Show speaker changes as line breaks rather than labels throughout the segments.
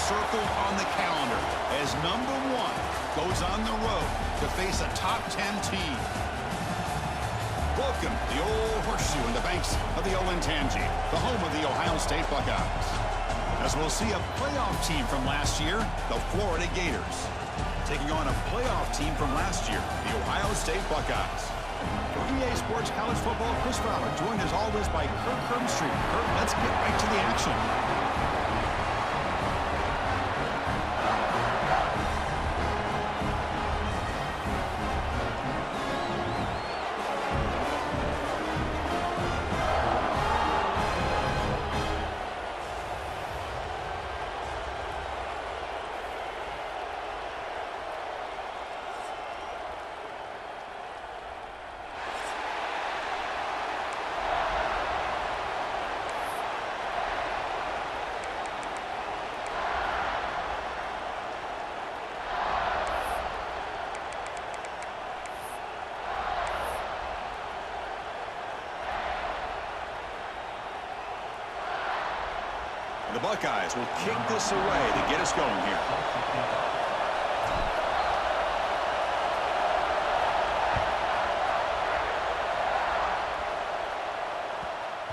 circled on the calendar as number 1 goes on the road to face a top 10 team. Welcome to the old horseshoe in the banks of the Olentangy, the home of the Ohio State Buckeyes. As we'll see a playoff team from last year, the Florida Gators, taking on a playoff team from last year, the Ohio State Buckeyes. For EA Sports College Football, Chris Fowler, joined as always by Kirk Herbstreit. Kirk, let's get right to the action. The Buckeyes will kick this away to get us going here.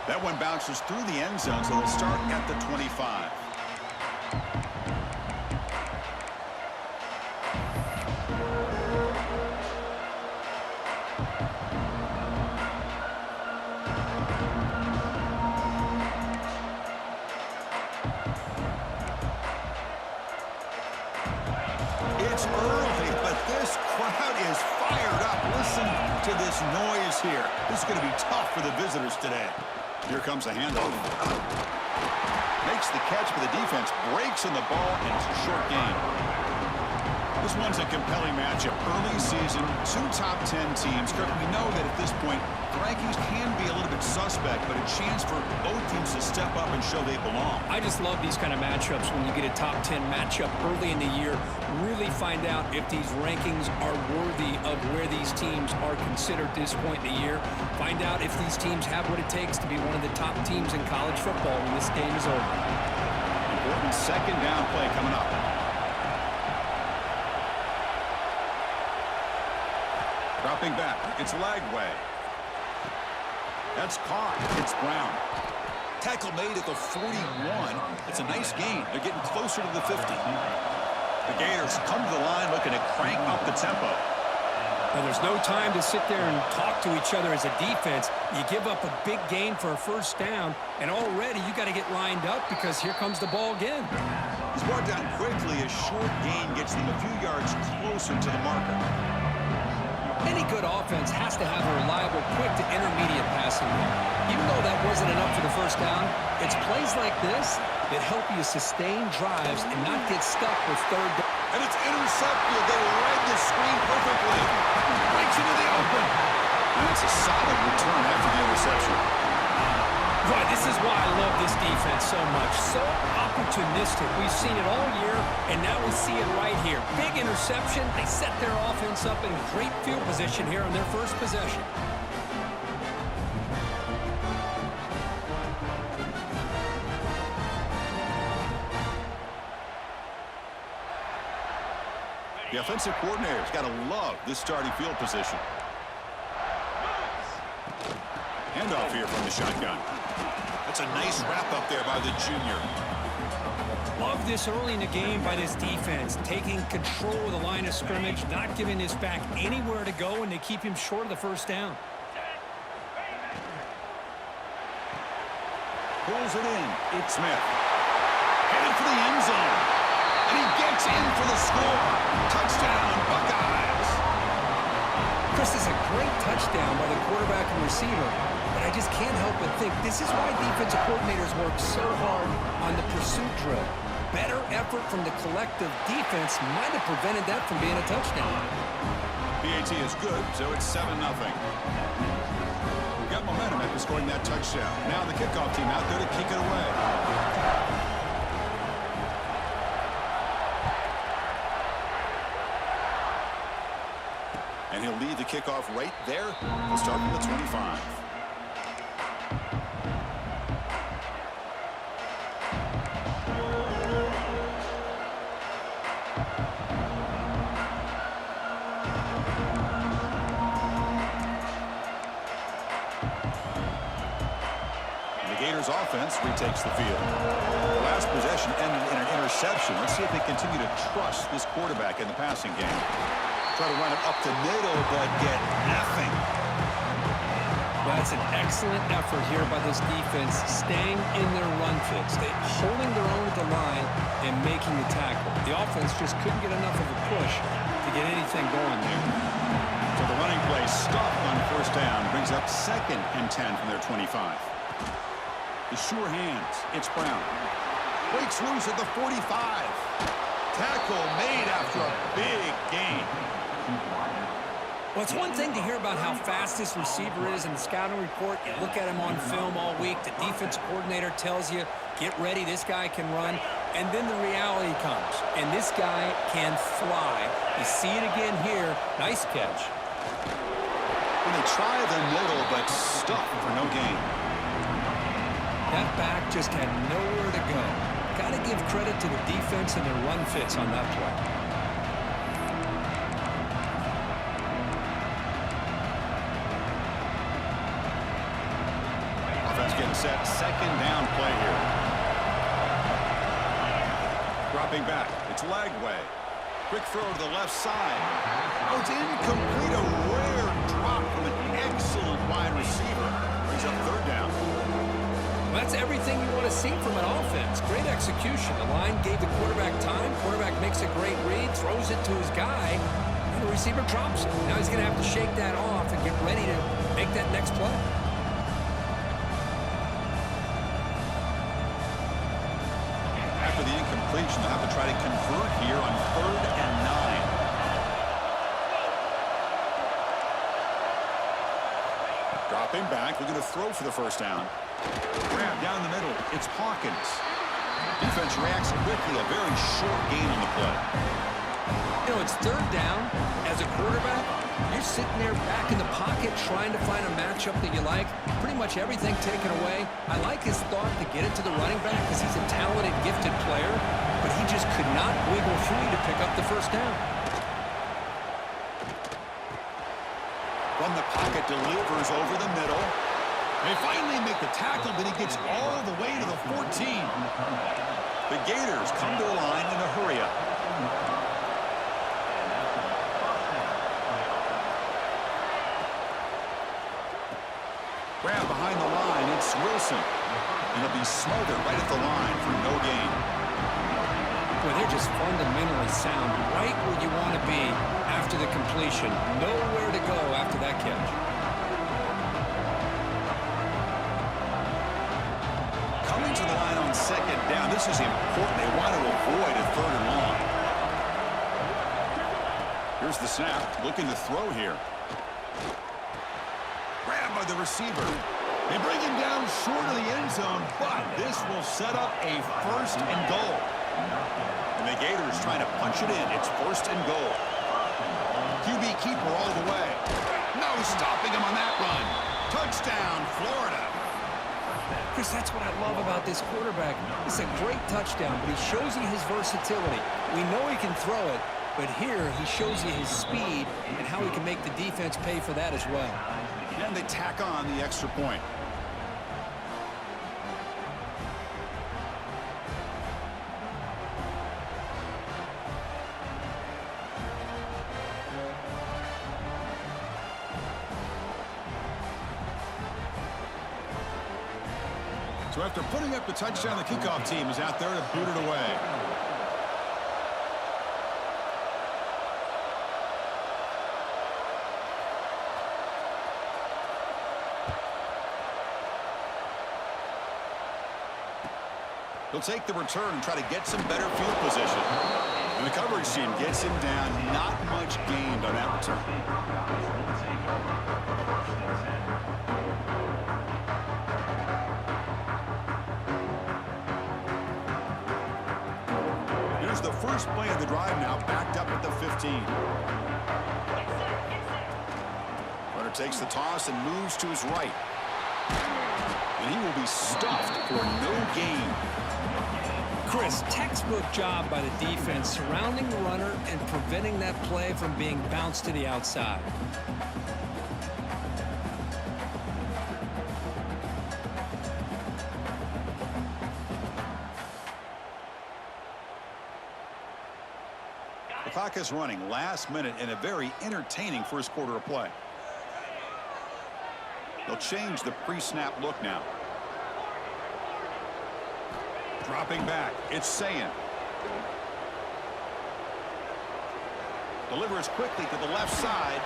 That one bounces through the end zone, so they'll start at the 25. It's early, but this crowd is fired up. Listen to this noise here. This is going to be tough for the visitors today. Here comes a handoff. Makes the catch, but the defense breaks in the ball, and it's a short gain. This one's a compelling matchup. Early season, 2 top 10 teams. Kirk, we know that at this point, the rankings can be a little bit suspect, but a chance for both teams to step up and show they belong.
I just love these kind of matchups when you get a top 10 matchup early in the year. Really find out if these rankings are worthy of where these teams are considered at this point in the year. Find out if these teams have what it takes to be one of the top teams in college football when this game is over.
Important second down play coming up. Dropping back, it's Lagway. That's caught. It's Brown. Tackle made at the 41. It's a nice gain. They're getting closer to the 50. The Gators come to the line looking to crank up the tempo.
Now, there's no time to sit there and talk to each other as a defense. You give up a big gain for a first down, and already you got to get lined up because here comes the ball again.
He's brought down quickly. A short gain gets them a few yards closer to the marker.
Any good offense has to have a reliable, quick to intermediate passing game. Even though that wasn't enough for the first down, it's plays like this that help you sustain drives and not get stuck with third down.
And it's intercepted. They read the screen perfectly. Right into the open. And it's a solid return after the interception.
Boy, this is why I love this defense so much. So opportunistic. We've seen it all year, and now we see it right here. Big interception. They set their offense up in great field position here on their first possession.
The offensive coordinator's got to love this starting field position. Handoff here from the shotgun. That's a nice wrap up there by the junior.
Love this early in the game by this defense, taking control of the line of scrimmage, not giving this back anywhere to go, and they keep him short of the first down.
Pulls it in. It's Smith. Headed for the end zone. And he gets in for the score. Touchdown, Buckeyes.
Chris, is a great touchdown by the quarterback and receiver. But I just can't help but think this is why defensive coordinators work so hard on the pursuit drill. Better effort from the collective defense might have prevented that from being a touchdown.
PAT is good, so it's 7-0. We've got momentum after scoring that touchdown. Now the kickoff team out there to kick it away. And he'll lead the kickoff right there. We'll start from the 25. offense retakes the field. The last possession ended in an interception. Let's see if they continue to trust this quarterback in the passing game. Try to run it up the middle, but get nothing.
That's an excellent effort here by this defense, staying in their run fix. They're holding their own at the line and making the tackle. The offense just couldn't get enough of a push to get anything going there.
So the running play stopped on first down, brings up 2nd and 10 from their 25. The sure hands, it's Brown. Breaks loose at the 45. Tackle made after a big gain.
Well, it's one thing to hear about how fast this receiver is in the scouting report. You look at him on film all week. The defense coordinator tells you, get ready, this guy can run. And then the reality comes, and this guy can fly. You see it again here. Nice catch.
And they try the middle, but stuck for no gain.
That back just had nowhere to go. Got to give credit to the defense and their run fits on that play.
Getting set, 2nd down play here. Dropping back, it's Lagway. Quick throw to the left side. Oh, it's incomplete, a rare drop from an excellent wide receiver. Brings up 3rd down.
Well, that's everything you want to see from an offense. Great execution. The line gave the quarterback time. Quarterback makes a great read, throws it to his guy, and the receiver drops it. Now he's going to have to shake that off and get ready to make that next play.
After the incompletion, they'll have to try to convert here on 3rd and 9. Dropping back, looking to throw for the first down. Grab down the middle, it's Hawkins. Defense reacts quickly, a very short gain on the play.
You know, it's 3rd down. As a quarterback, you're sitting there back in the pocket trying to find a matchup that you like. Pretty much everything taken away. I like his thought to get it to the running back because he's a talented, gifted player, but he just could not wiggle free to pick up the first down.
From the pocket, delivers over the middle. They finally make the tackle, but he gets all the way to the 14. The Gators come to the line in a hurry-up. Grab behind the line, it's Wilson. And he'll be smothered right at the line for no gain.
Boy, they're just fundamentally sound, right where you want to be after the completion. Nowhere to go after that catch.
Coming to the line on 2nd down, this is important. They want to avoid a 3rd and long. Here's the snap, looking to throw here. Grabbed by the receiver. They bring him down short of the end zone, but this will set up a 1st and goal. And the Gators trying to punch it in. It's 1st and goal. QB keeper all the way. No stopping him on that run. Touchdown, Florida.
Chris, that's what I love about this quarterback. It's a great touchdown, but he shows you his versatility. We know he can throw it, but here he shows you his speed and how he can make the defense pay for that as well.
And they tack on the extra point. So after putting up the touchdown, the kickoff team is out there to boot it away. He'll take the return and try to get some better field position. And the coverage team gets him down. Not much gained on that return. Here's the first play of the drive now, backed up at the 15. Runner takes the toss and moves to his right. And he will be stuffed for no gain.
Chris, textbook job by the defense surrounding the runner and preventing that play from being bounced to the outside.
The clock is running last minute in a very entertaining first quarter of play. They'll change the pre-snap look now. Dropping back, it's Sayan. Delivers quickly to the left side.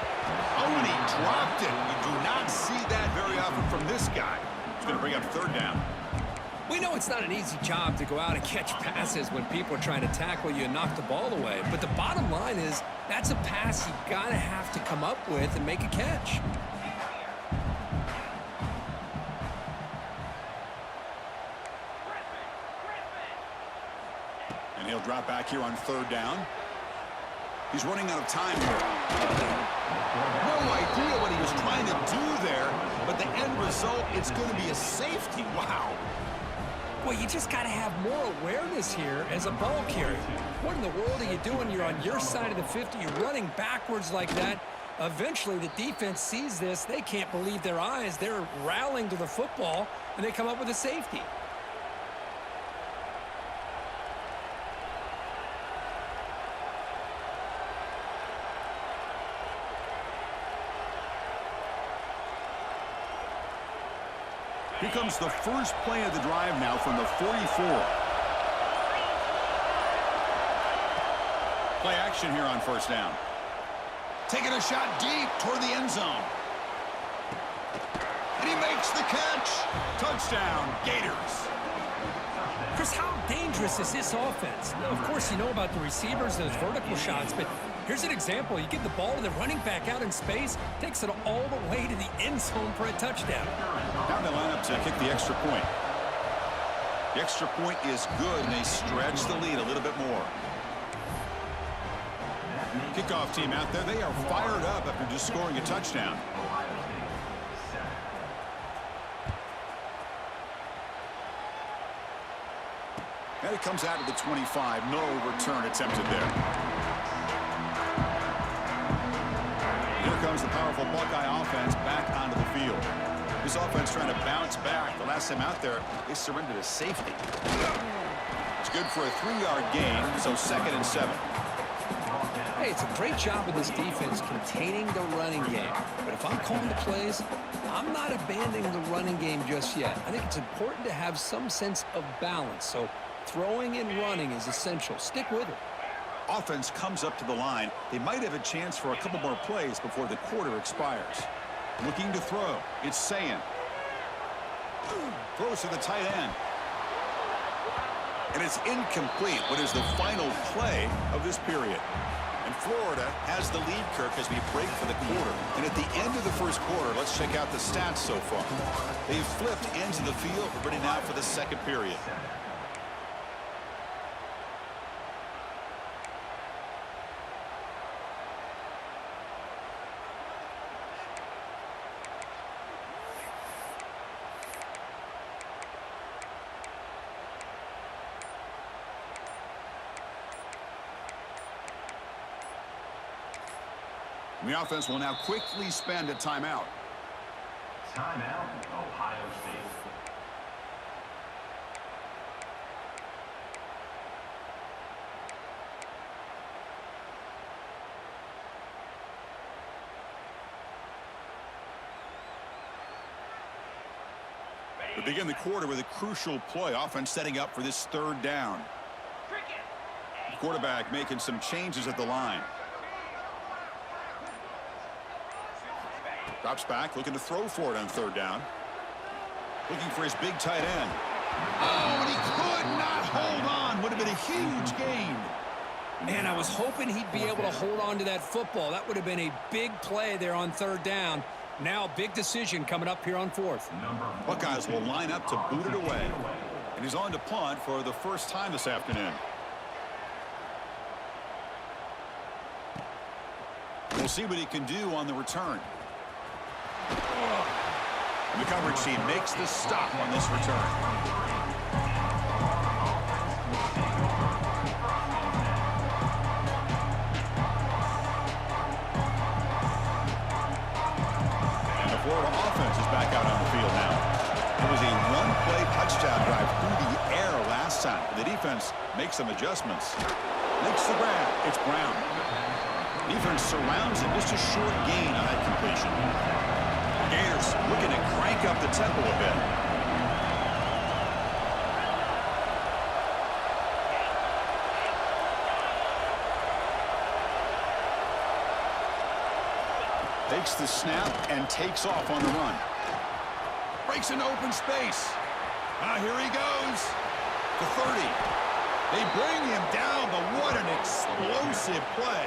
Oh, and he dropped it. You do not see that very often from this guy. He's going to bring up third down.
We know it's not an easy job to go out and catch passes when people are trying to tackle you and knock the ball away. But the bottom line is that's a pass you got to have to come up with and make a catch.
And he'll drop back here on third down. He's running out of time here. No idea what he was trying to do there, but the end result, it's going to be a safety. Wow.
Well, you just got to have more awareness here as a ball carrier. What in the world are you doing? You're on your side of the 50. You're running backwards like that. Eventually, the defense sees this. They can't believe their eyes. They're rallying to the football, and they come up with a safety.
Here comes the first play of the drive now from the 44. Play action here on first down. Taking a shot deep toward the end zone. And he makes the catch. Touchdown, Gators.
Chris, how dangerous is this offense? Now, of course, you know about the receivers and those vertical shots, but here's an example. You give the ball to the running back out in space, takes it all the way to the end zone for a touchdown.
Now they line up to kick the extra point. The extra point is good, and they stretch the lead a little bit more. Kickoff team out there, they are fired up after just scoring a touchdown. And it comes out to the 25. No return attempted there. Here comes the powerful Buckeye offense back onto the field. This offense trying to bounce back. The last time out there, they surrendered a safety. It's good for a 3-yard gain, so 2nd and 7.
Hey, it's a great job of this defense containing the running game. But if I'm calling the plays, I'm not abandoning the running game just yet. I think it's important to have some sense of balance. So throwing and running is essential. Stick with it.
Offense comes up to the line. They might have a chance for a couple more plays before the quarter expires. Looking to throw. It's Sayan. Throws to the tight end. And it's incomplete. What is the final play of this period? And Florida has the lead, Kirk, as we break for the quarter. And at the end of the first quarter, let's check out the stats so far. They've flipped ends of the field, ready now for the second period. The offense will now quickly spend a timeout.
Timeout, Ohio State.
We begin the quarter with a crucial play. Offense setting up for this third down. The quarterback making some changes at the line. Drops back, looking to throw for it on third down. Looking for his big tight end. Oh, and he could not hold on. Would have been a huge gain.
Man, I was hoping he'd be able to hold on to that football. That would have been a big play there on third down. Now, big decision coming up here on fourth.
Buckeyes will line up to boot it away. And he's on to punt for the first time this afternoon. We'll see what he can do on the return. The coverage team makes the stop on this return. And the Florida offense is back out on the field now. It was a one-play touchdown drive through the air last time. The defense makes some adjustments. Makes the grab. It's Brown. Defense surrounds him. Just a short gain on that completion. Gators looking to crank up the tempo a bit. Takes the snap and takes off on the run. Breaks into open space. Here he goes. To 30. They bring him down, but what an explosive play.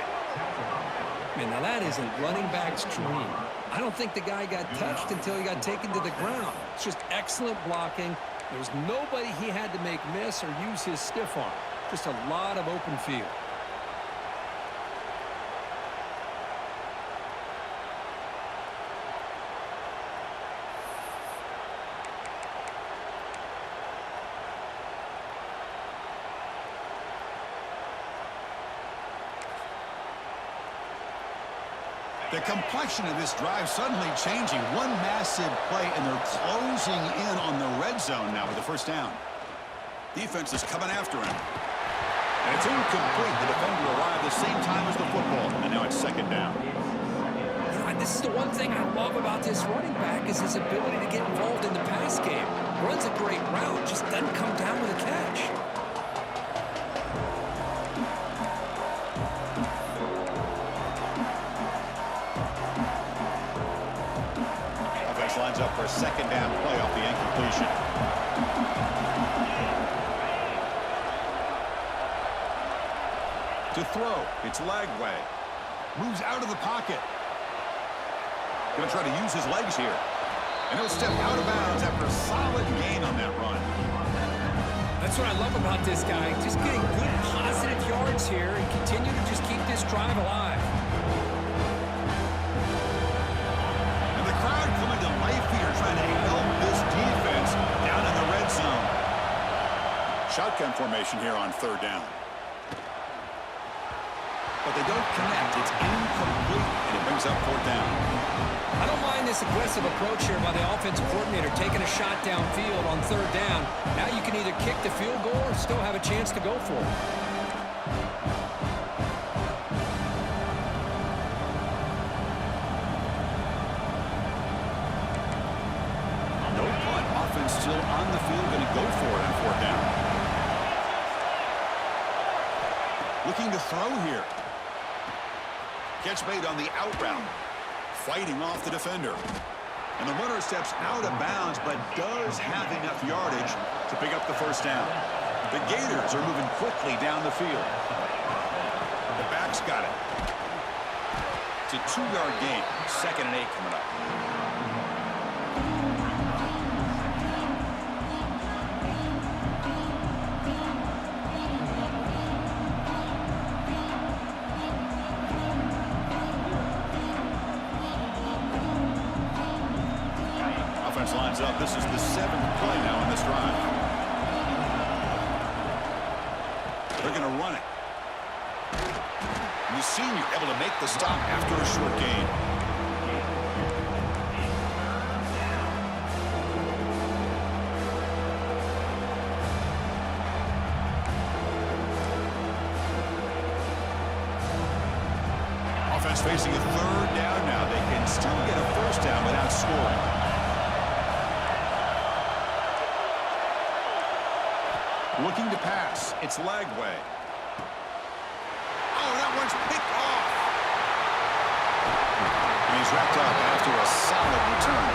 Man, now that is a running back's dream. I don't think the guy got touched until he got taken to the ground. It's just excellent blocking. There was nobody he had to make miss or use his stiff arm. Just a lot of open field.
The complexion of this drive suddenly changing. One massive play, and they're closing in on the red zone now with the first down. Defense is coming after him. And it's incomplete. The defender arrived the same time as the football, and now it's second down.
This is the one thing I love about this running back is his ability to get involved in the pass game. Runs a great route, just doesn't come down with a catch.
Lines up for a second down play off the incompletion. To throw, it's Lagway. Moves out of the pocket. Going to try to use his legs here. And he'll step out of bounds after a solid gain on that run.
That's what I love about this guy. Just getting good positive yards here and continue to just keep this drive alive.
Trying to help this defense down in the red zone. Shotgun formation here on third down. But they don't connect. It's incomplete, and it brings up fourth down.
I don't mind this aggressive approach here by the offensive coordinator, taking a shot downfield on third down. Now you can either kick the field goal or still have a chance to go for it.
Still on the field, going to go for it on fourth down. Looking to throw here. Catch made on the out route. Fighting off the defender. And the runner steps out of bounds, but does have enough yardage to pick up the first down. The Gators are moving quickly down the field. The back's got it. It's a 2-yard gain. 2nd and 8 coming up. Lines up. This is the 7th play now in this drive. They're going to run it. And the senior able to make the stop after a short gain. Offense facing a third down now. They can still get a first down without scoring. Looking to pass. It's Lagway. Oh, that one's picked off. And he's wrapped up after a solid return.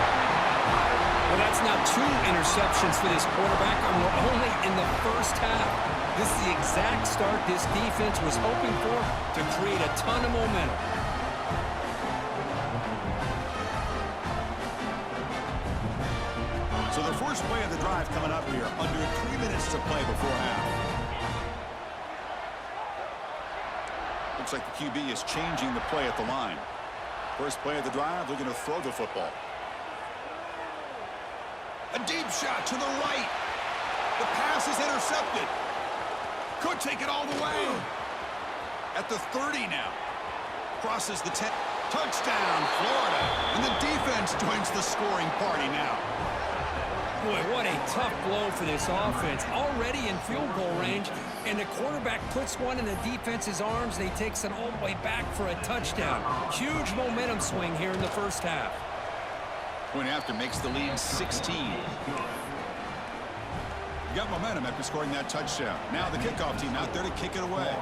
Well, that's now 2 interceptions for this quarterback, and we're only in the first half. This is the exact start this defense was hoping for to create a ton of momentum.
So the first play of the drive coming up here. Under 3 minutes to play before half. Looks like the QB is changing the play at the line. First play of the drive, looking to throw the football. A deep shot to the right. The pass is intercepted. Could take it all the way. At the 30 now. Crosses the 10. Touchdown, Florida. And the defense joins the scoring party now.
Boy, what a tough blow for this offense. Already in field goal range, and the quarterback puts one in the defense's arms, and he takes it all the way back for a touchdown. Huge momentum swing here in the first half.
Point after makes the lead 16. You got momentum after scoring that touchdown. Now the kickoff team out there to kick it away.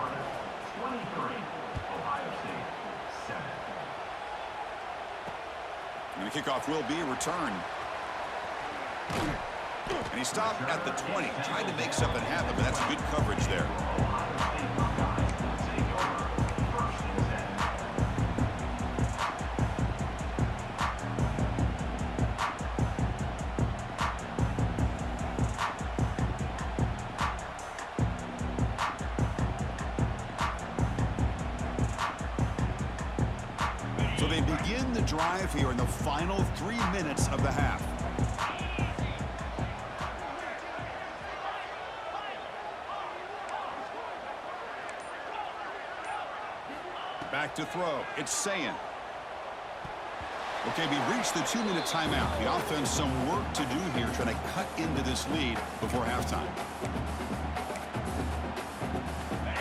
23, Ohio State, 7.
And the kickoff will be returned. And he stopped at the 20. Tried to make something happen, but that's good coverage there. So they begin the drive here in the final 3 minutes of the half. Back to throw. It's Sayin. Okay, we reached the 2-minute timeout. The offense some work to do here, trying to cut into this lead before halftime.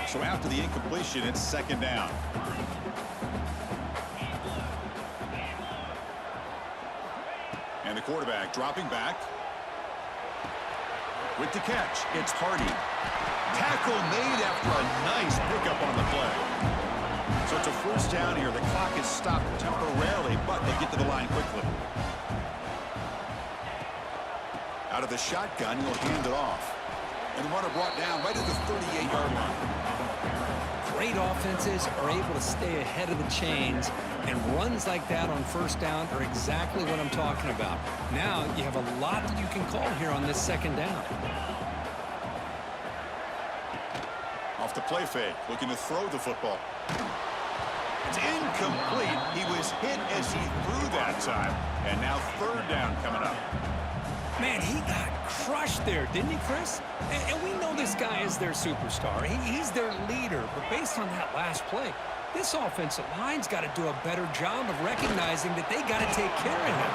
So after the incompletion, it's second down. And the quarterback dropping back. With the catch, it's Hardy. Tackle made after a nice pickup on the play. So it's a first down here. The clock is stopped temporarily, but they get to the line quickly. Out of the shotgun, he'll hand it off. And the runner brought down right at the 38-yard line.
Great offenses are able to stay ahead of the chains, and runs like that on first down are exactly what I'm talking about. Now you have a lot that you can call here on this second down.
Off the play fake, looking to throw the football. It's incomplete. He was hit as he threw that time. And now third down coming up.
Man, he got crushed there, didn't he, Chris? And we know this guy is their superstar. He's their leader. But based on that last play, this offensive line's got to do a better job of recognizing that they got to take care of him.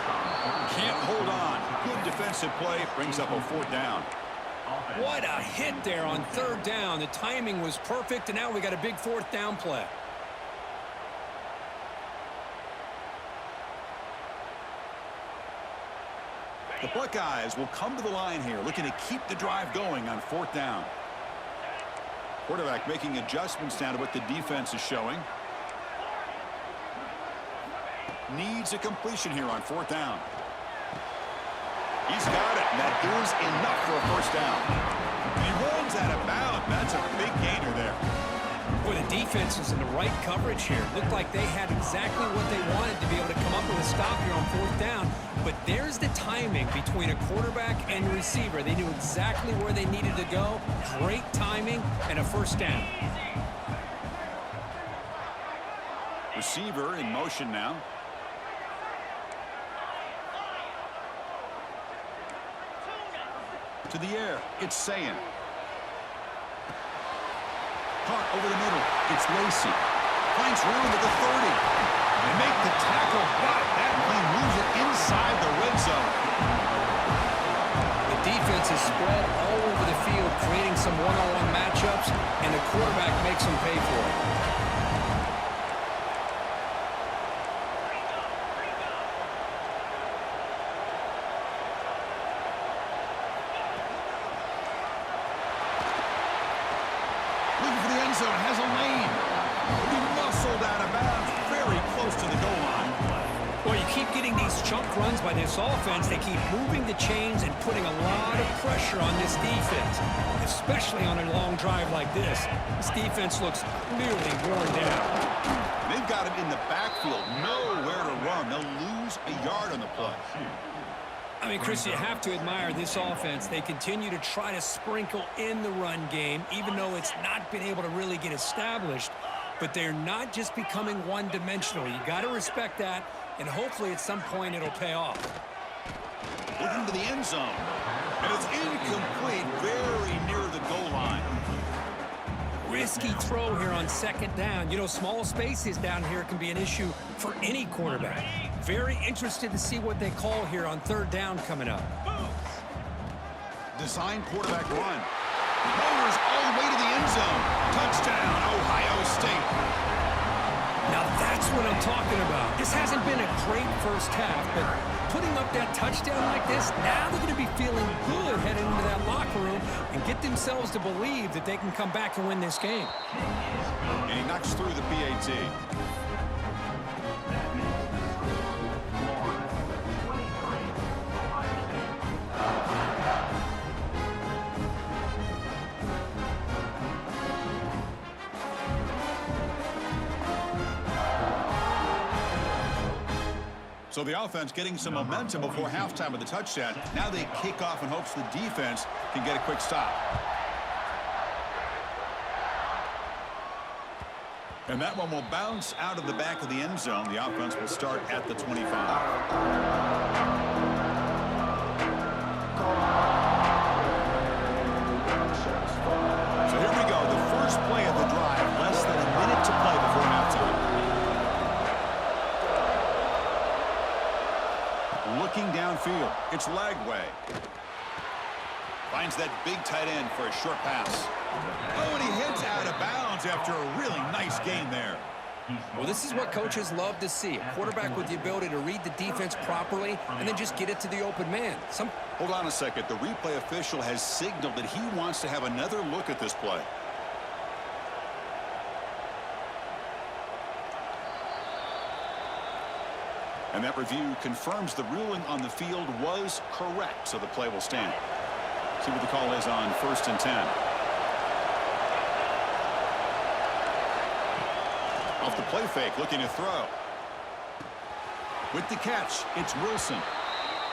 Can't hold on. Good defensive play. Brings up a fourth down.
What a hit there on third down. The timing was perfect, and now we got a big fourth down play.
The Buckeyes will come to the line here, looking to keep the drive going on fourth down. Quarterback making adjustments down to what the defense is showing. Needs a completion here on fourth down. He's got it, and that is enough for a first down. He runs out of bounds. That's a big gainer there.
Boy, the defense is in the right coverage here. Looked like they had exactly what they wanted to be able to come up with a stop here on fourth down. But there's the timing between a quarterback and a receiver. They knew exactly where they needed to go. Great timing and a first down.
Receiver in motion now. To the air, it's Sayin. Caught over the middle, it's Lacey. Finds room at the 30. They make the tackle, but that plane moves it inside the red zone.
The defense is spread all over the field, creating some one-on-one matchups, and the quarterback makes them pay for it.
Zone has a lane. He muscled out of bounds very close to the goal line.
Well, you keep getting these chunk runs by this offense. They keep moving the chains and putting a lot of pressure on this defense, especially on a long drive like this. This defense looks clearly worn down.
They've got him in the backfield, nowhere to run. They'll lose a yard on the play.
I mean, Chris, you have to admire this offense. They continue to try to sprinkle in the run game, even though it's not been able to really get established. But they're not just becoming one-dimensional. You got to respect that, and hopefully at some point it'll pay off.
Looking to the end zone, and it's incomplete, very near the goal line.
Risky throw here on second down. You know, small spaces down here can be an issue for any quarterback. Very interested to see what they call here on third down coming up.
design quarterback run. Motors all the way to the end zone. Touchdown, Ohio State.
Now that's what I'm talking about. This hasn't been a great first half, but putting up that touchdown like this, now they're going to be feeling good heading into that locker room and get themselves to believe that they can come back and win this game.
And he knocks through the PAT. So the offense getting some momentum before halftime with the touchdown. Now they kick off in hopes the defense can get a quick stop. And that one will bounce out of the back of the end zone. The offense will start at the 25. So here we go. The first play of the drive. Less than a minute to play before halftime. Looking downfield. It's Lagway. Finds that big tight end for a short pass. Oh, and he heads out of bounds after a really nice game there.
Well, this is what coaches love to see. A quarterback with the ability to read the defense properly and then just get it to the open man.
Hold on a second. The replay official has signaled that he wants to have another look at this play. And that review confirms the ruling on the field was correct, so the play will stand. See what the call is on 1st and 10. Off the play fake, looking to throw. With the catch, it's Wilson.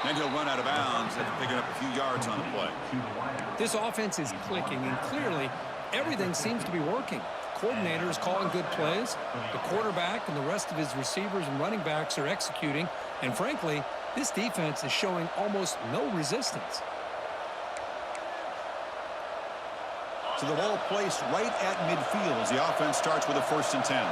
And he'll run out of bounds after picking up a few yards on the play.
This offense is clicking, and clearly everything seems to be working. Coordinator is calling good plays. The quarterback and the rest of his receivers and running backs are executing. And frankly, this defense is showing almost no resistance.
So the ball placed right at midfield as the offense starts with a 1st and 10.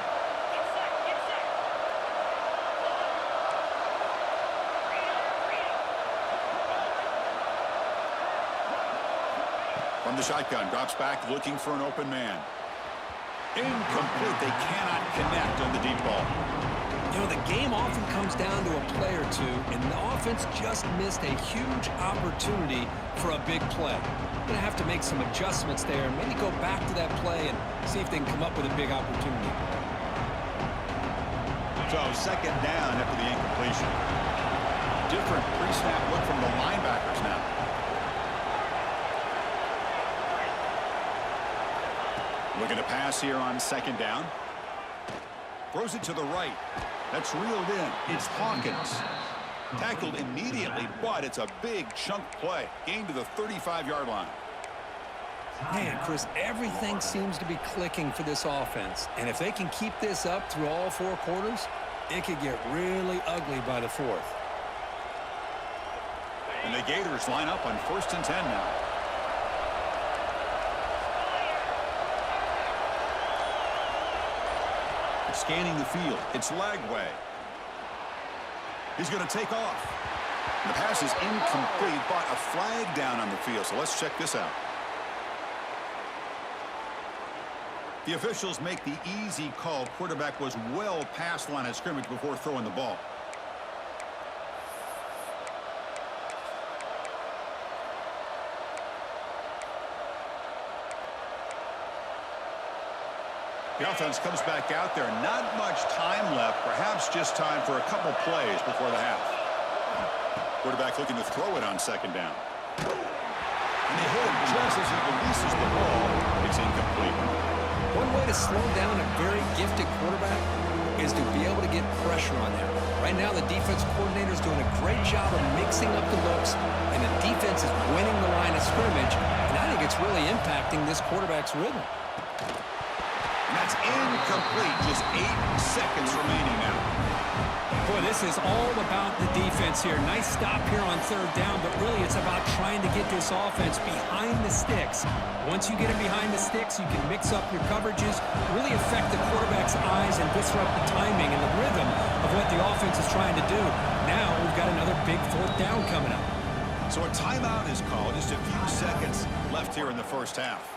From the shotgun, drops back looking for an open man. Incomplete. They cannot connect on the deep ball.
You know, the game often comes down to a play or two, and the offense just missed a huge opportunity for a big play. Going to have to make some adjustments there and maybe go back to that play and see if they can come up with a big opportunity.
So 2nd down after the incompletion. Different pre-snap look from the linebackers now. Looking to pass here on 2nd down. Throws it to the right. That's reeled in. It's Hawkins. Tackled immediately, but it's a big chunk play. Gain to the 35-yard line.
Man, Chris, everything seems to be clicking for this offense. And if they can keep this up through all 4 quarters, it could get really ugly by the 4th.
And the Gators line up on 1st and 10 now. Scanning the field. It's Lagway. He's going to take off. The pass is incomplete, but a flag down on the field. So let's check this out. The officials make the easy call. Quarterback was well past line of scrimmage before throwing the ball. The offense comes back out there. Not much time left. Perhaps just time for a couple plays before the half. Quarterback looking to throw it on 2nd down. And they hit him just as he releases the ball. It's incomplete.
One way to slow down a very gifted quarterback is to be able to get pressure on them. Right now, the defense coordinator is doing a great job of mixing up the looks, and the defense is winning the line of scrimmage. And I think it's really impacting this quarterback's rhythm.
And that's incomplete. Just 8 seconds remaining now.
Boy, this is all about the defense here. Nice stop here on 3rd down, but really it's about trying to get this offense behind the sticks. Once you get them behind the sticks, you can mix up your coverages, really affect the quarterback's eyes and disrupt the timing and the rhythm of what the offense is trying to do. Now we've got another big 4th down coming up.
So a timeout is called. Just a few seconds left here in the first half.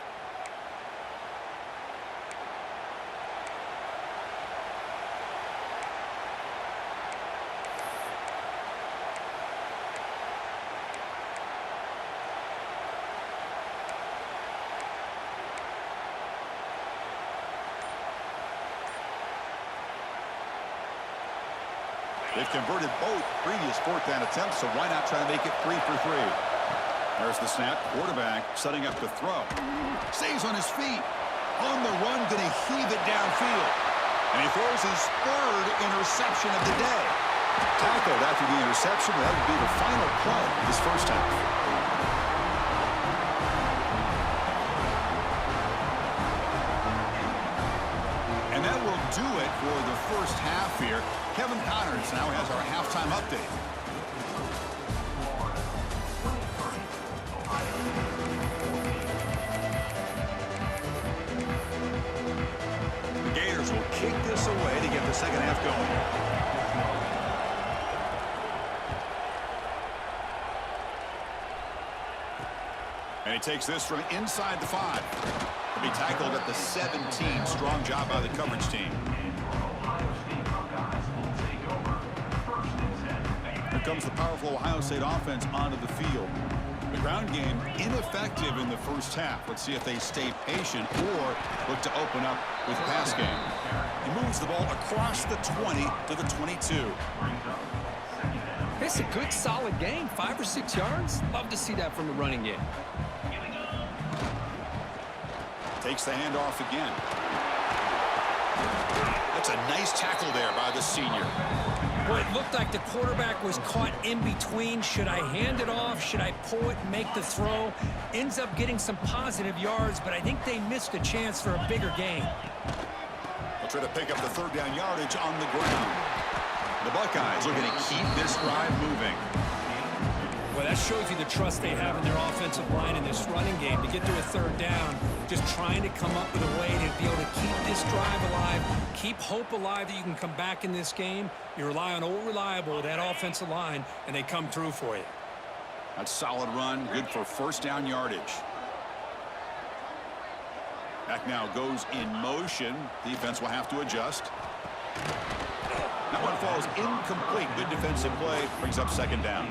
They've converted both previous fourth down attempts, so why not try to make it 3 for 3? There's the snap. Quarterback setting up the throw. Stays on his feet. On the run, going to heave it downfield. And he throws his third interception of the day. Tackled after the interception. That would be the final play of this first half. Do it for the first half here. Kevin Connors now has our halftime update. The Gators will kick this away to get the second half going. And he takes this from inside the 5. He'll be tackled at the 17. Strong job by the coverage team. Here comes the powerful Ohio State offense onto the field. The ground game ineffective in the first half. Let's see if they stay patient or look to open up with the pass game. He moves the ball across the 20 to the 22.
It's a good, solid game. 5 or 6 yards. Love to see that from the running game.
Takes the handoff again. That's a nice tackle there by the senior.
Well, it looked like the quarterback was caught in between. Should I hand it off? Should I pull it and make the throw? Ends up getting some positive yards, but I think they missed a chance for a bigger gain.
They'll try to pick up the third down yardage on the ground. The Buckeyes are going to keep this drive moving.
Well, that shows you the trust they have in their offensive line in this running game to get to a third down, just trying to come up with a way to be able to keep this drive alive, keep hope alive that you can come back in this game. You rely on old reliable, that offensive line, and they come through for you.
That's solid run, good for first down yardage. Back now goes in motion. Defense will have to adjust. That one falls incomplete. Good defensive play, brings up second down.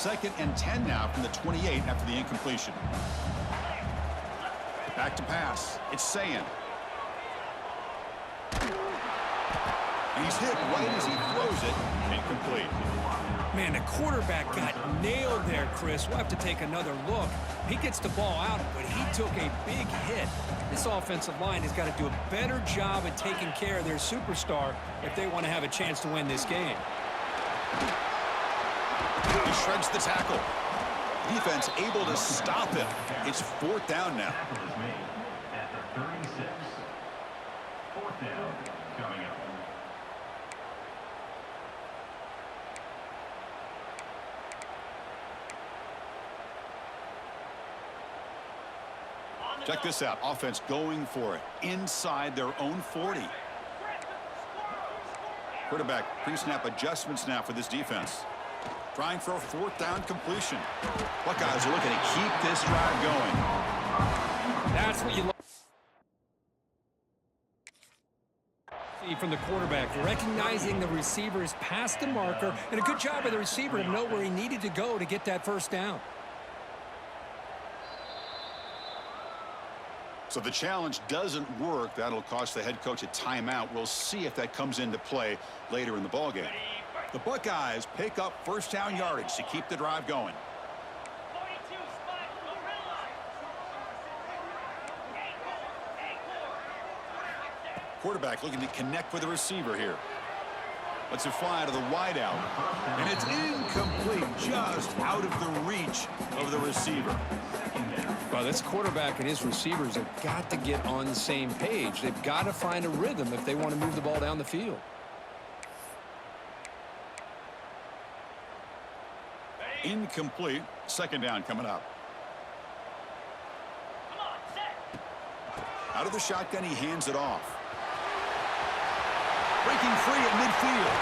Second and 10 now from the 28 after the incompletion. Back to pass. It's Sayin. And he's hit right as he throws it. Incomplete.
Man, the quarterback got nailed there, Chris. We'll have to take another look. He gets the ball out, but he took a big hit. This offensive line has got to do a better job at taking care of their superstar if they want to have a chance to win this game.
He shreds the tackle. Defense able to stop him. It's fourth down now.
At the 36. Fourth down coming up.
Check this out. Offense going for it inside their own 40. Quarterback pre-snap adjustments now for this defense. Trying for a fourth down completion. Buckeyes are looking to keep this drive going.
That's what you look see from the quarterback, recognizing the receivers past the marker, and a good job by the receiver to know where he needed to go to get that first down.
So the challenge doesn't work. That'll cost the head coach a timeout. We'll see if that comes into play later in the ballgame. The Buckeyes pick up first down yardage to keep the drive going. Quarterback looking to connect with the receiver here. Lets it fly to the wideout. And it's incomplete, just out of the reach of the receiver.
Well, this quarterback and his receivers have got to get on the same page. They've got to find a rhythm if they want to move the ball down the field.
Incomplete. Second down coming up. Out of the shotgun, he hands it off. Breaking free at midfield.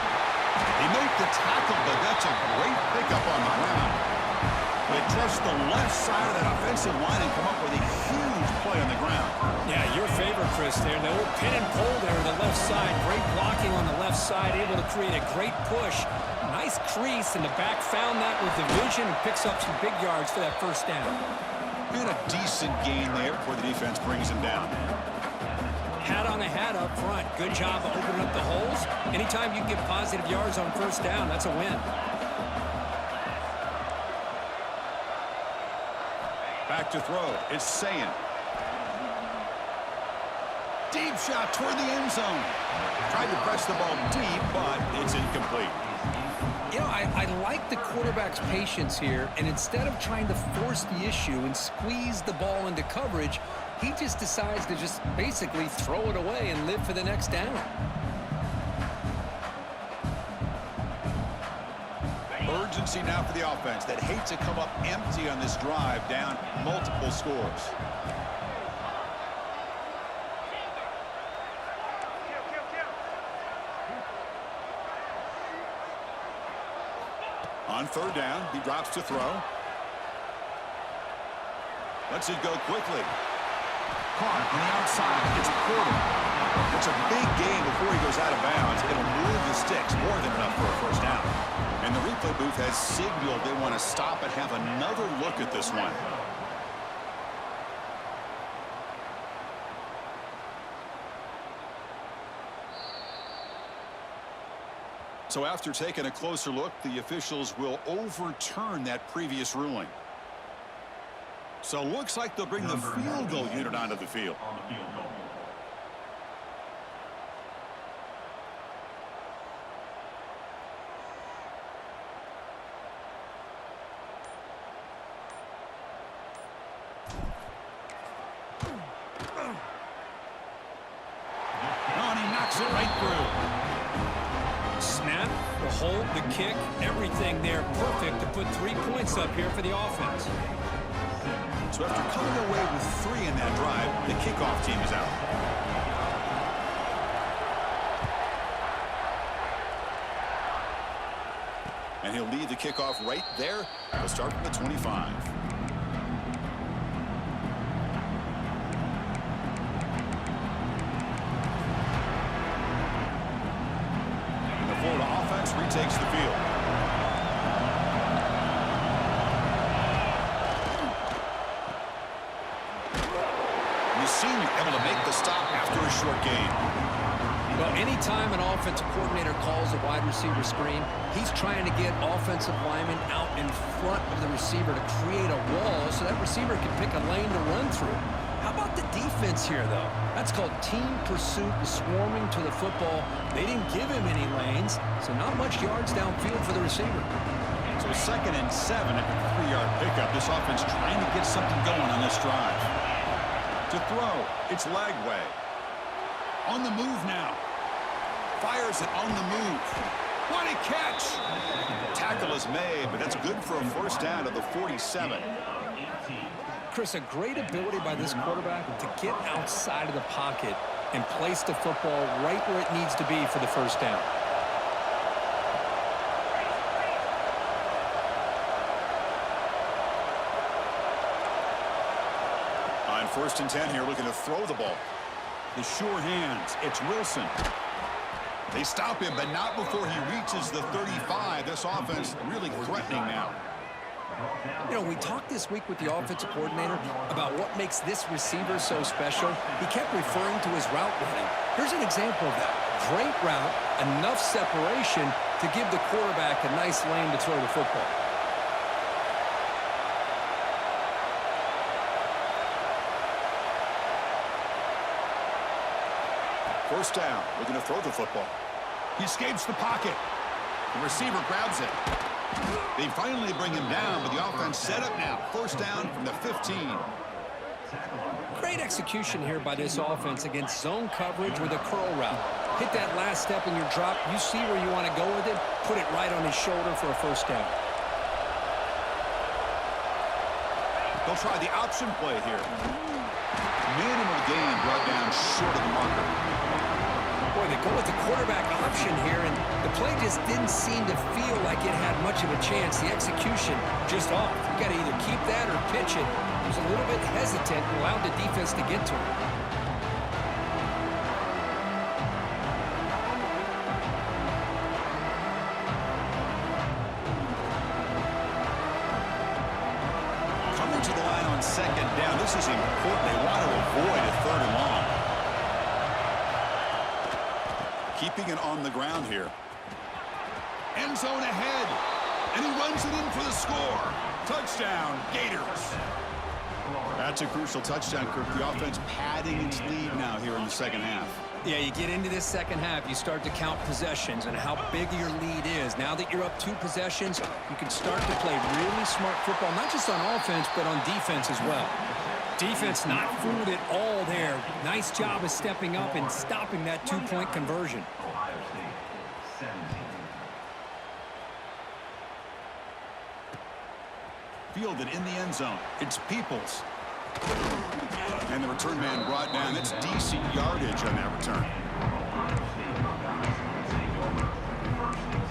They make the tackle, but that's a great pickup on the ground. They trust the left side of that offensive line and come up with a huge play on the ground.
Yeah, your favorite, Chris, there. The little pin and pull there on the left side. Great blocking on the left side, able to create a great push. Nice crease, and the back found that with the vision and picks up some big yards for that first down.
And a decent gain there before the defense brings him down.
Hat on a hat up front. Good job of opening up the holes. Anytime you get positive yards on first down, that's a win.
Back to throw. It's Sayin. Deep shot toward the end zone. Tried to press the ball deep, but it's incomplete.
You know, I like the quarterback's patience here, and instead of trying to force the issue and squeeze the ball into coverage, he just decides to just basically throw it away and live for the next down.
Urgency now for the offense that hates to come up empty on this drive, down multiple scores. On third down, he drops to throw. Lets it go quickly. Caught on the outside. It's a quarter. It's a big gain before he goes out of bounds. It'll move the sticks, more than enough for a first down. And the replay booth has signaled they want to stop and have another look at this one. So after taking a closer look, the officials will overturn that previous ruling. So looks like they'll bring the field goal unit onto the field.
On the field goal.
Oh, and he knocks it right through.
Snap, the hold, the kick, everything there perfect to put 3 points up here for the offense.
So after coming away with 3 in that drive, the kickoff team is out. And he'll lead the kickoff right there. He'll start from the 25. And the Florida offense retakes the field. Senior able to make the stop after a short gain.
Well, anytime an offensive coordinator calls a wide receiver screen, he's trying to get offensive linemen out in front of the receiver to create a wall so that receiver can pick a lane to run through. How about the defense here, though? That's called team pursuit and swarming to the football. They didn't give him any lanes, so not much yards downfield for the receiver.
So 2nd and 7 at the 3-yard pickup. This offense trying to get something going on this drive. To throw, it's Lagway. On the move now. Fires it on the move. What a catch! Tackle is made, but that's good for a first down at the 47.
Chris, a great ability by this quarterback to get outside of the pocket and place the football right where it needs to be for the first down.
On 1st and 10 here, looking to throw the ball. The sure hands. It's Wilson. They stop him, but not before he reaches the 35. This offense really threatening now.
You know, we talked this week with the offensive coordinator about what makes this receiver so special. He kept referring to his route running. Here's an example of that. Great route, enough separation to give the quarterback a nice lane to throw the football.
First down, looking to throw the football. He escapes the pocket. The receiver grabs it. They finally bring him down, but the offense set up now. First down from the 15.
Great execution here by this offense against zone coverage with a curl route. Hit that last step in your drop. You see where you want to go with it. Put it right on his shoulder for a first down.
They'll try the option play here. minimal gain brought down short of the marker.
Boy, they go with the quarterback option here, and the play just didn't seem to feel like it had much of a chance. The execution just off. You got to either keep that or pitch it. He was a little bit hesitant and allowed the defense to get to him.
Coming to the line on second down. This is important. They want to avoid a third and long. Keeping it on the ground here. End zone ahead. And he runs it in for the score. Touchdown, Gators. That's a crucial touchdown, Kirk. The offense padding its lead now here in the second half.
Yeah, you get into this second half, you start to count possessions and how big your lead is. Now that you're up 2 possessions, you can start to play really smart football, not just on offense, but on defense as well. Defense not fooled at all there. Nice job of stepping up and stopping that 2-point conversion.
Ohio State, 17.
Fielded in the end zone. It's Peoples. And the return man brought down. That's decent yardage on that return.
Ohio State Buckeyes take over 1st and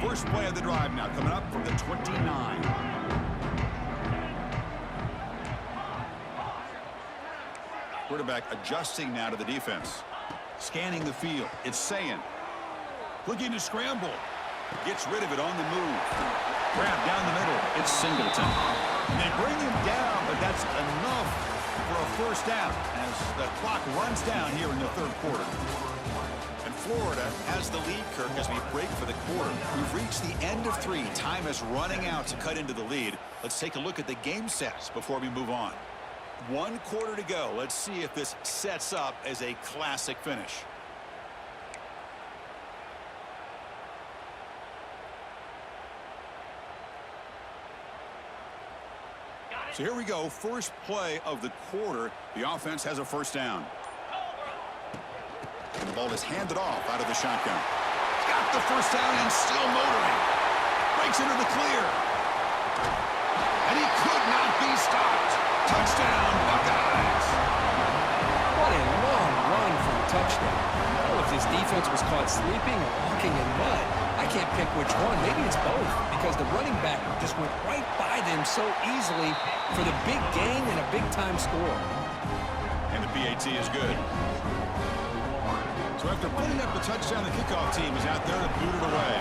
10.
First play of the drive now coming up from the 29. Quarterback adjusting now to the defense. Scanning the field. It's Sayin. Looking to scramble. Gets rid of it on the move. Grab down the middle. It's Singleton. They bring him down, but that's enough for a first down as the clock runs down here in the third quarter. And Florida has the lead, Kirk, as we break for the quarter. We've reached the end of 3. Time is running out to cut into the lead. Let's take a look at the game sets before we move on. 1 quarter to go. Let's see if this sets up as a classic finish. So here we go. First play of the quarter. The offense has a first down. And the ball is handed off out of the shotgun. Got the first down and still motoring. Breaks into the clear. And he could not be stopped. Touchdown, Buckeyes.
What a long run for a touchdown. Oh, if this defense was caught sleeping or walking in mud, I can't pick which one. Maybe it's both, because the running back just went right by them so easily for the big gain and a big-time score.
And the PAT is good. So after putting up the touchdown, the kickoff team is out there to boot it away.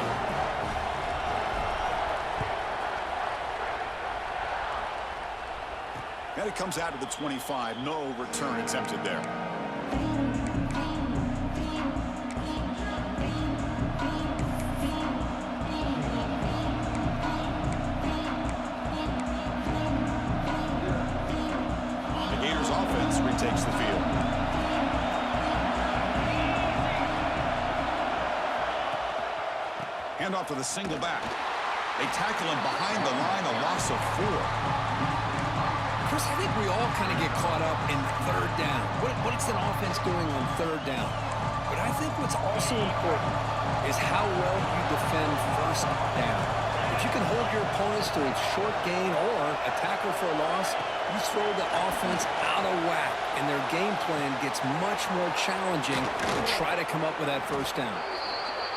And it comes out to the 25. No return attempted there. The Gators offense retakes the field. Handoff to the single back. They tackle him behind the line, a loss of 4.
Chris, I think we all kind of get caught up in third down. What's an offense doing on third down? But I think what's also important is how well you defend first down. If you can hold your opponents to a short gain or a tackle for a loss, you throw the offense out of whack, and their game plan gets much more challenging to try to come up with that first down.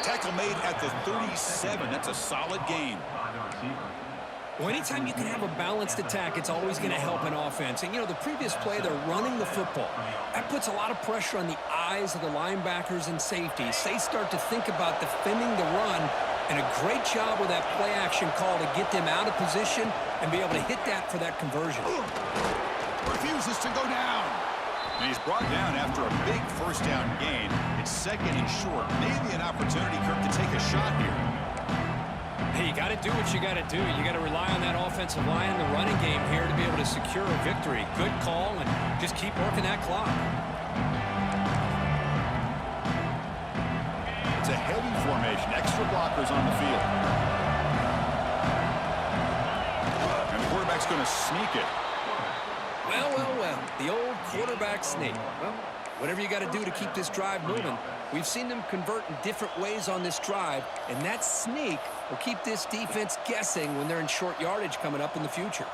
Tackle made at the 37. That's a solid gain.
By the receiver.
Well, anytime you can have a balanced attack, it's always going to help an offense. And, you know, the previous play, they're running the football. That puts a lot of pressure on the eyes of the linebackers and safeties. They start to think about defending the run, and a great job with that play action call to get them out of position and be able to hit that for that conversion.
Refuses to go down. And he's brought down after a big first down gain. It's second and short. Maybe an opportunity, Kirk, to take a shot here.
Hey, you got to do what you got to do. You got to rely on that offensive line, the running game here to be able to secure a victory. Good call, and just keep working that clock.
It's a heavy formation. Extra blockers on the field. And the quarterback's going to sneak it.
Well, well, well. The old quarterback sneak. Well, Whatever you got to do to keep this drive moving. We've seen them convert in different ways on this drive, and that sneak will keep this defense guessing when they're in short yardage coming up in the future.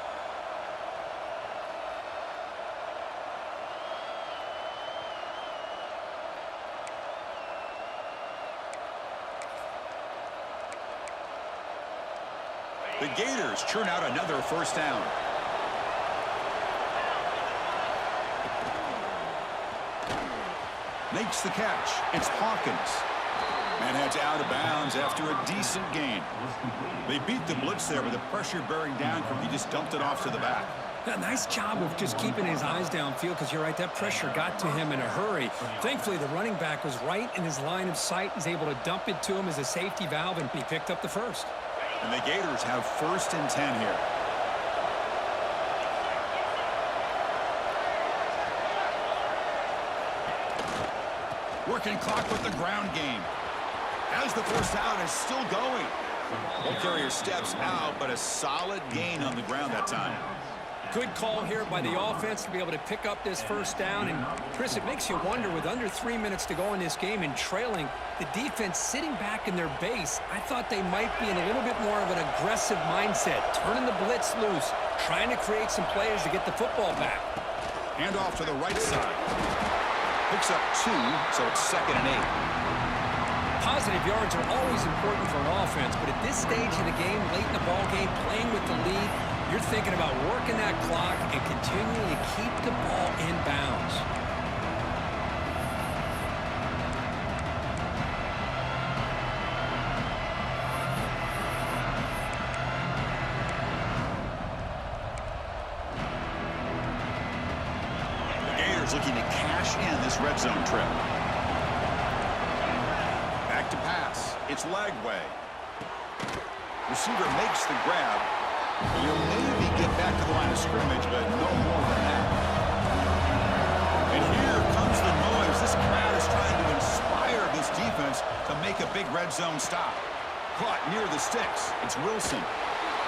The Gators churn out another first down. Makes the catch. It's Hawkins. And heads out of bounds after a decent gain. They beat the blitz there with the pressure bearing down. He just dumped it off to the back.
A nice job of just keeping his eyes downfield, because you're right, that pressure got to him in a hurry. Thankfully, the running back was right in his line of sight. He's able to dump it to him as a safety valve, and he picked up the first.
And the Gators have 1st and 10 here. Working clock with the ground game. As the first down is still going. Ball carrier steps out, but a solid gain on the ground that time.
Good call here by the offense to be able to pick up this first down. And, Chris, it makes you wonder, with under 3 minutes to go in this game and trailing, the defense sitting back in their base, I thought they might be in a little bit more of an aggressive mindset, turning the blitz loose, trying to create some plays to get the football back.
Handoff to the right side. Picks up 2, so it's 2nd and 8.
Positive yards are always important for an offense, but at this stage of the game, late in the ball game, playing with the lead, you're thinking about working that clock and continuing to keep the ball in bounds.
The Gators looking to cash in this red zone trip. Back to pass. It's Lagway. Receiver makes the grab. He'll maybe get back to the line of scrimmage, but no more than that. And here comes the noise. This crowd is trying to inspire this defense to make a big red zone stop. Caught near the sticks. It's Wilson.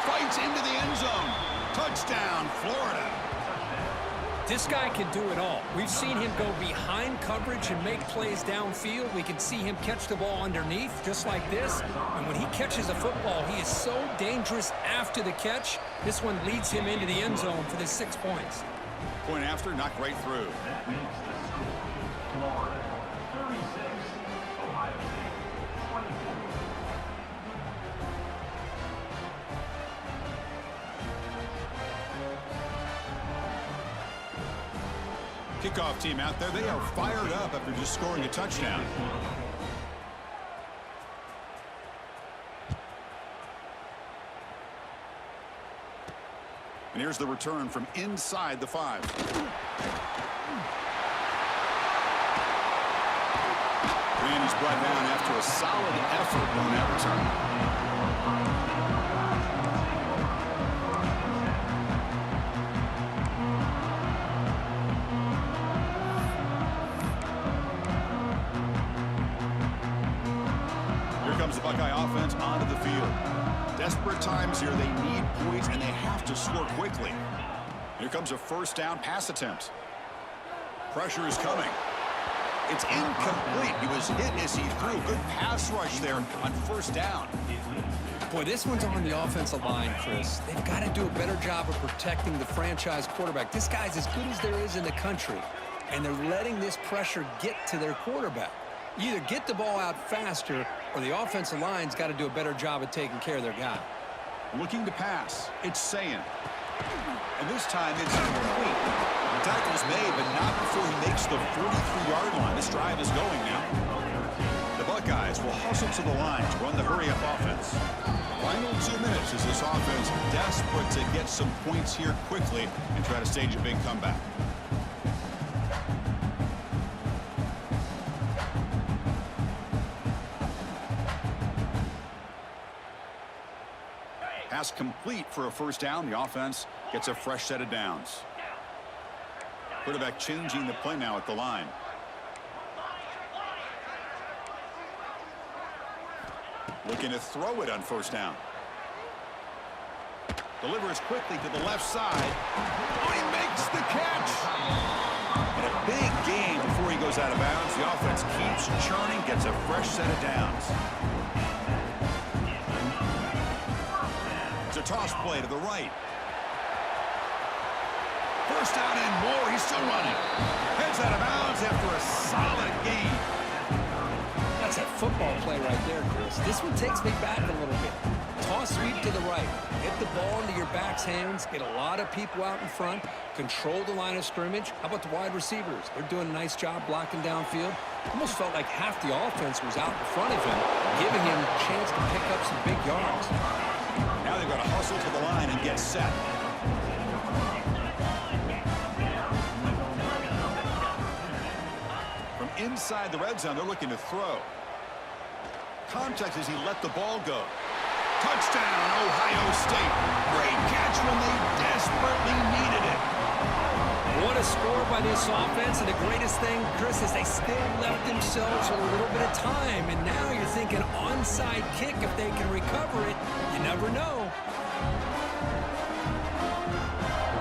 Fights into the end zone. Touchdown, Florida.
This guy can do it all. We've seen him go behind coverage and make plays downfield. We can see him catch the ball underneath, just like this. And when he catches a football, he is so dangerous after the catch. This one leads him into the end zone for the 6 points.
Point after, knocked right through.
That makes the score Florida 36, Ohio State 24.
Kickoff team out there. They are fired up after just scoring a touchdown. And here's the return from inside the 5. And he's brought down after a solid effort on that return. The Buckeye offense onto the field. Desperate times here. They need points, and they have to score quickly. Here comes a first down pass attempt. Pressure is coming. It's incomplete. He was hit as he threw. Good pass rush there on first down.
Boy, this one's on the offensive line, Chris. They've got to do a better job of protecting the franchise quarterback. This guy's as good as there is in the country, and they're letting this pressure get to their quarterback. You either get the ball out faster, or the offensive line's got to do a better job of taking care of their guy.
Looking to pass. It's Sayin. And this time it's complete. The tackle's made, but not before he makes the 43-yard line. This drive is going now. The Buckeyes will hustle to the line to run the hurry-up offense. Final 2 minutes as this offense desperate to get some points here quickly and try to stage a big comeback. Pass complete for a first down. The offense gets a fresh set of downs. Quarterback changing the play now at the line. Looking to throw it on first down. Delivers quickly to the left side. Oh, he makes the catch. And a big gain before he goes is out of bounds. The offense keeps churning, gets a fresh set of downs. It's a toss play to the right. First down and more. He's still running. Heads out of bounds after a solid gain.
That's a football play right there, Chris. This one takes me back a little bit. Toss sweep to the right. Get the ball into your back's hands. Get a lot of people out in front. Control the line of scrimmage. How about the wide receivers? They're doing a nice job blocking downfield. Almost felt like half the offense was out in front of him, giving him a chance to pick up some big yards.
Now they've got to hustle to the line and get set. From inside the red zone, they're looking to throw. Contact as he let the ball go. Touchdown, Ohio State. Great catch when they desperately needed it.
What a score by this offense, and the greatest thing, Chris, is they still left themselves a little bit of time, and now you're thinking onside kick if they can recover it. You never know.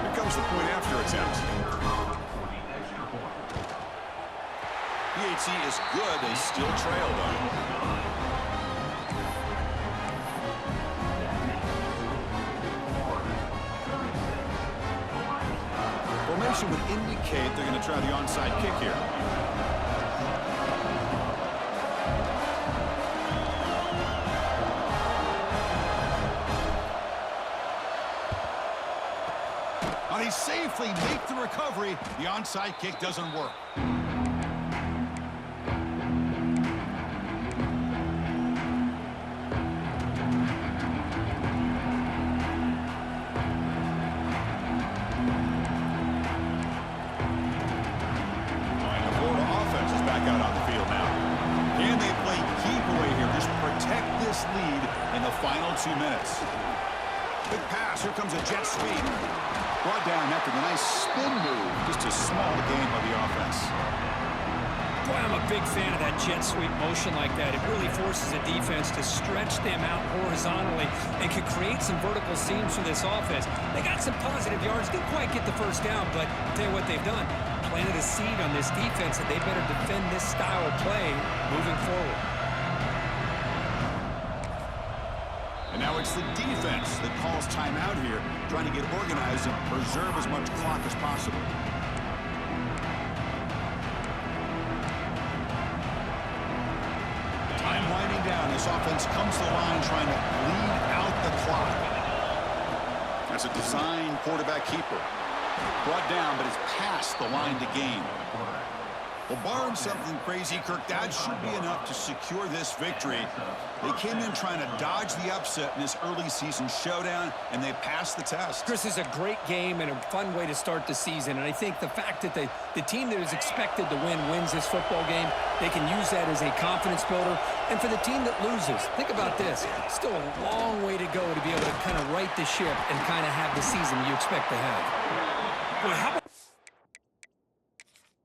Here comes the point after attempt. PAT is good. They still trail, though. Formation would indicate they're going to try the onside kick here. And he safely make the recovery. The onside kick doesn't work. Out on the field now. Can they play keep away here? Just protect this lead in the final 2 minutes. Big pass. Here comes a jet sweep. Brought down after the nice spin move. Just a small gain by the offense.
Boy, I'm a big fan of that jet sweep motion like that. It really forces a defense to stretch them out horizontally and can create some vertical seams for this offense. They got some positive yards. Didn't quite get the first down, but I'll tell you what they've done. Planted a seed on this defense that they better defend this style of play moving forward.
And now it's the defense that calls timeout here, trying to get organized and preserve as much clock as possible. Time winding down. This offense comes to the line trying to bleed out the clock. That's a design quarterback keeper. Brought down, but it's past the line to gain. Well, barring something crazy, Kirk, that should be enough to secure this victory. They came in trying to dodge the upset in this early season showdown, and they passed the test.
Chris, is a great game and a fun way to start the season. And I think the fact that the team that is expected to win wins this football game, they can use that as a confidence builder. And for the team that loses, think about this. Still a long way to go to be able to kind of right the ship and kind of have the season you expect to have. Boy, how about